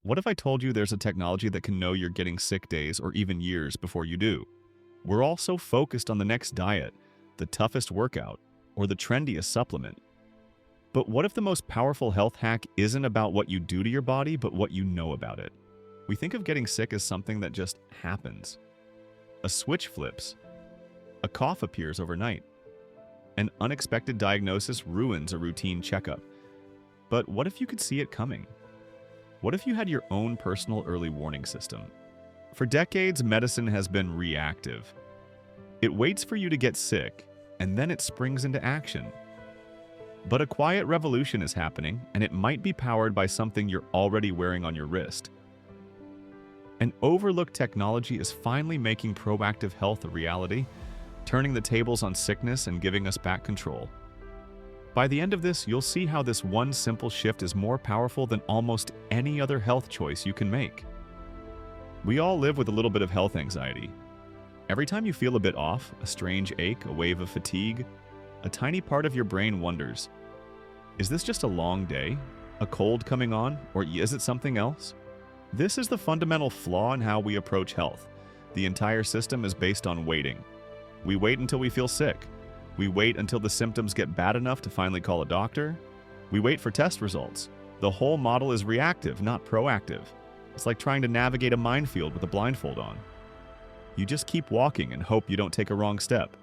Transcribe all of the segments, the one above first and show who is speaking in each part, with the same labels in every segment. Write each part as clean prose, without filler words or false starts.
Speaker 1: What if I told you there's a technology that can know you're getting sick days or even years before you do? We're all so focused on the next diet, the toughest workout, or the trendiest supplement. But what if the most powerful health hack isn't about what you do to your body, but what you know about it? We think of getting sick as something that just happens. A switch flips. A cough appears overnight. An unexpected diagnosis ruins a routine checkup. But what if you could see it coming? What if you had your own personal early warning system? For decades, medicine has been reactive. It waits for you to get sick, and then it springs into action. But a quiet revolution is happening, and it might be powered by something you're already wearing on your wrist. An overlooked technology is finally making proactive health a reality, turning the tables on sickness and giving us back control. By the end of this, you'll see how this one simple shift is more powerful than almost any other health choice you can make. We all live with a little bit of health anxiety. Every time you feel a bit off, a strange ache, a wave of fatigue, a tiny part of your brain wonders, is this just a long day, a cold coming on, or is it something else? This is the fundamental flaw in how we approach health. The entire system is based on waiting. We wait until we feel sick. We wait until the symptoms get bad enough to finally call a doctor. We wait for test results. The whole model is reactive, not proactive. It's like trying to navigate a minefield with a blindfold on. You just keep walking and hope you don't take a wrong step.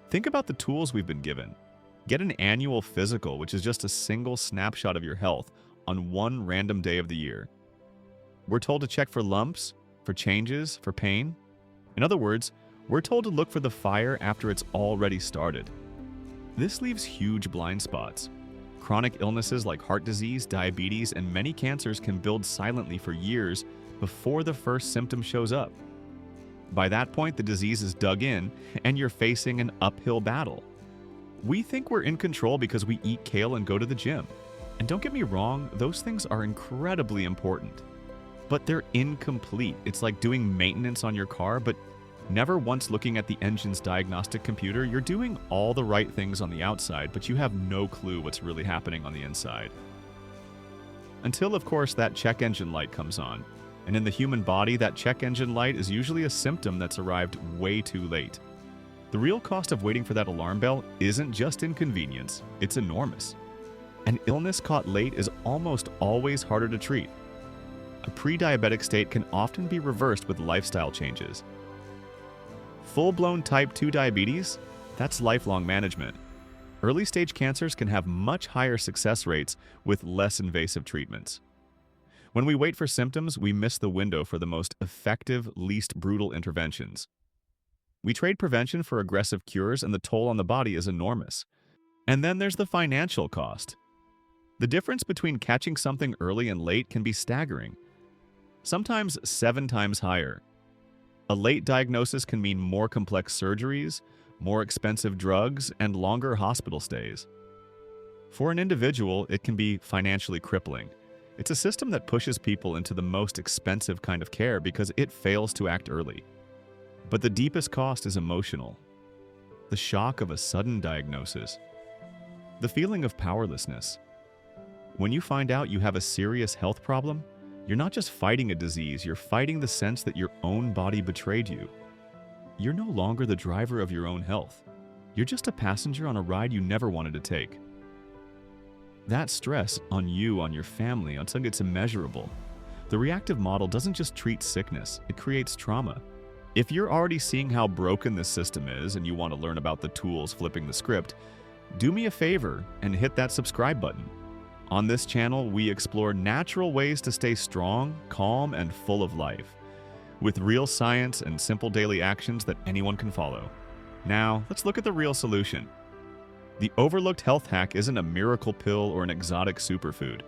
Speaker 1: Think about the tools we've been given. Get an annual physical, which is just a single snapshot of your health on one random day of the year. We're told to check for lumps, for changes, for pain. In other words, we're told to look for the fire after it's already started. This leaves huge blind spots. Chronic illnesses like heart disease, diabetes, and many cancers can build silently for years before the first symptom shows up. By that point, the disease is dug in, and you're facing an uphill battle. We think we're in control because we eat kale and go to the gym. And don't get me wrong, those things are incredibly important. But they're incomplete. It's like doing maintenance on your car, but never once looking at the engine's diagnostic computer. You're doing all the right things on the outside, but you have no clue what's really happening on the inside. Until, of course, that check engine light comes on. And in the human body, that check engine light is usually a symptom that's arrived way too late. The real cost of waiting for that alarm bell isn't just inconvenience, it's enormous. An illness caught late is almost always harder to treat. A pre-diabetic state can often be reversed with lifestyle changes. Full-blown type 2 diabetes? That's lifelong management. Early-stage cancers can have much higher success rates with less invasive treatments. When we wait for symptoms, we miss the window for the most effective, least brutal interventions. We trade prevention for aggressive cures, and the toll on the body is enormous. And then there's the financial cost. The difference between catching something early and late can be staggering, sometimes 7 times higher. A late diagnosis can mean more complex surgeries, more expensive drugs, and longer hospital stays. For an individual, it can be financially crippling. It's a system that pushes people into the most expensive kind of care because it fails to act early. But the deepest cost is emotional. The shock of a sudden diagnosis. The feeling of powerlessness. When you find out you have a serious health problem, you're not just fighting a disease, you're fighting the sense that your own body betrayed you. You're no longer the driver of your own health. You're just a passenger on a ride you never wanted to take. That stress on you, on your family, on something that's immeasurable. The reactive model doesn't just treat sickness, it creates trauma. If you're already seeing how broken this system is and you want to learn about the tools flipping the script, do me a favor and hit that subscribe button. On this channel, we explore natural ways to stay strong, calm, and full of life, with real science and simple daily actions that anyone can follow. Now, let's look at the real solution. The overlooked health hack isn't a miracle pill or an exotic superfood.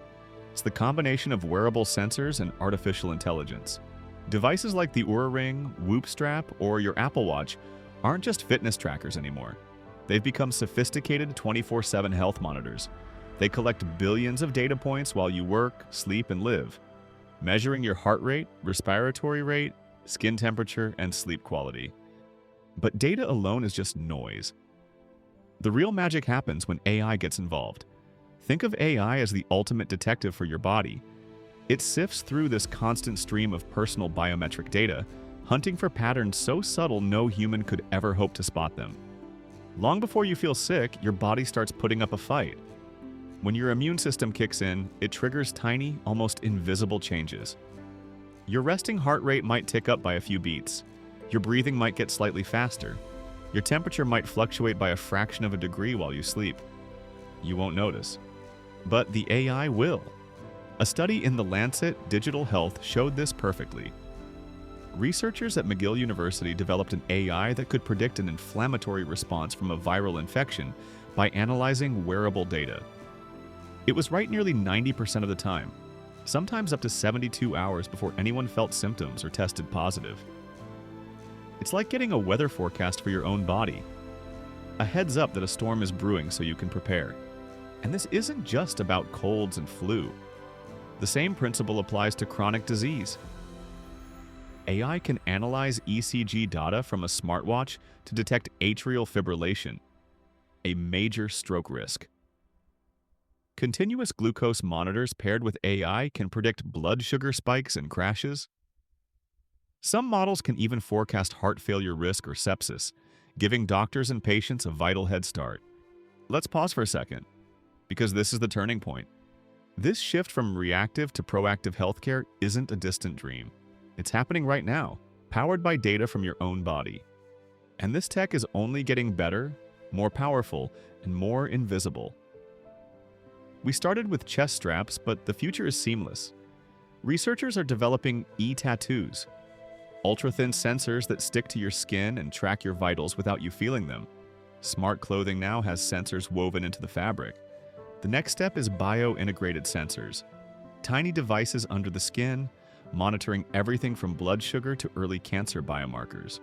Speaker 1: It's the combination of wearable sensors and artificial intelligence. Devices like the Oura Ring, Whoop Strap, or your Apple Watch aren't just fitness trackers anymore. They've become sophisticated 24/7 health monitors. They collect billions of data points while you work, sleep, and live, measuring your heart rate, respiratory rate, skin temperature, and sleep quality. But data alone is just noise. The real magic happens when AI gets involved. Think of AI as the ultimate detective for your body. It sifts through this constant stream of personal biometric data, hunting for patterns so subtle no human could ever hope to spot them. Long before you feel sick, your body starts putting up a fight. When your immune system kicks in, it triggers tiny, almost invisible changes. Your resting heart rate might tick up by a few beats. Your breathing might get slightly faster. Your temperature might fluctuate by a fraction of a degree while you sleep. You won't notice. But the AI will. A study in The Lancet Digital Health showed this perfectly. Researchers at McGill University developed an AI that could predict an inflammatory response from a viral infection by analyzing wearable data. It was right nearly 90% of the time, sometimes up to 72 hours before anyone felt symptoms or tested positive. It's like getting a weather forecast for your own body. A heads up that a storm is brewing so you can prepare. And this isn't just about colds and flu. The same principle applies to chronic disease. AI can analyze ECG data from a smartwatch to detect atrial fibrillation, a major stroke risk. Continuous glucose monitors paired with AI can predict blood sugar spikes and crashes. Some models can even forecast heart failure risk or sepsis, giving doctors and patients a vital head start. Let's pause for a second, because this is the turning point. This shift from reactive to proactive healthcare isn't a distant dream. It's happening right now, powered by data from your own body. And this tech is only getting better, more powerful, and more invisible. We started with chest straps, but the future is seamless. Researchers are developing e-tattoos, ultra-thin sensors that stick to your skin and track your vitals without you feeling them. Smart clothing now has sensors woven into the fabric. The next step is bio-integrated sensors, tiny devices under the skin, monitoring everything from blood sugar to early cancer biomarkers.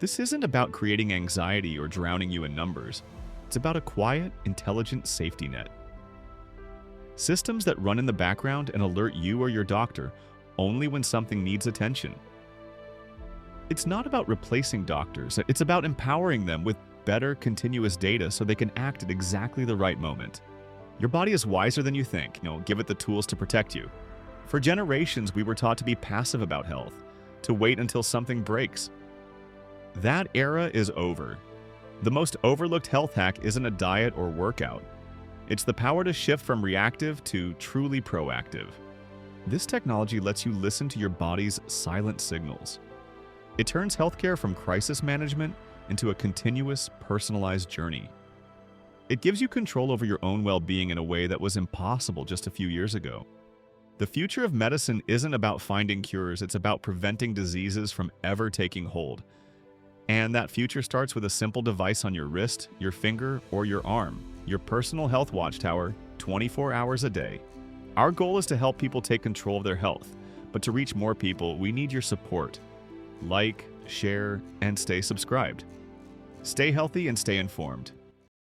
Speaker 1: This isn't about creating anxiety or drowning you in numbers. It's about a quiet, intelligent safety net. Systems that run in the background and alert you or your doctor only when something needs attention. It's not about replacing doctors. It's about empowering them with better continuous data so they can act at exactly the right moment. Your body is wiser than you think. Give it the tools to protect you. For generations, we were taught to be passive about health, to wait until something breaks. That era is over. The most overlooked health hack isn't a diet or workout. It's the power to shift from reactive to truly proactive. This technology lets you listen to your body's silent signals. It turns healthcare from crisis management into a continuous, personalized journey. It gives you control over your own well-being in a way that was impossible just a few years ago. The future of medicine isn't about finding cures, it's about preventing diseases from ever taking hold. And that future starts with a simple device on your wrist, your finger, or your arm, your personal health watchtower, 24 hours a day. Our goal is to help people take control of their health, but to reach more people, we need your support. Like, share, and stay subscribed. Stay healthy and stay informed.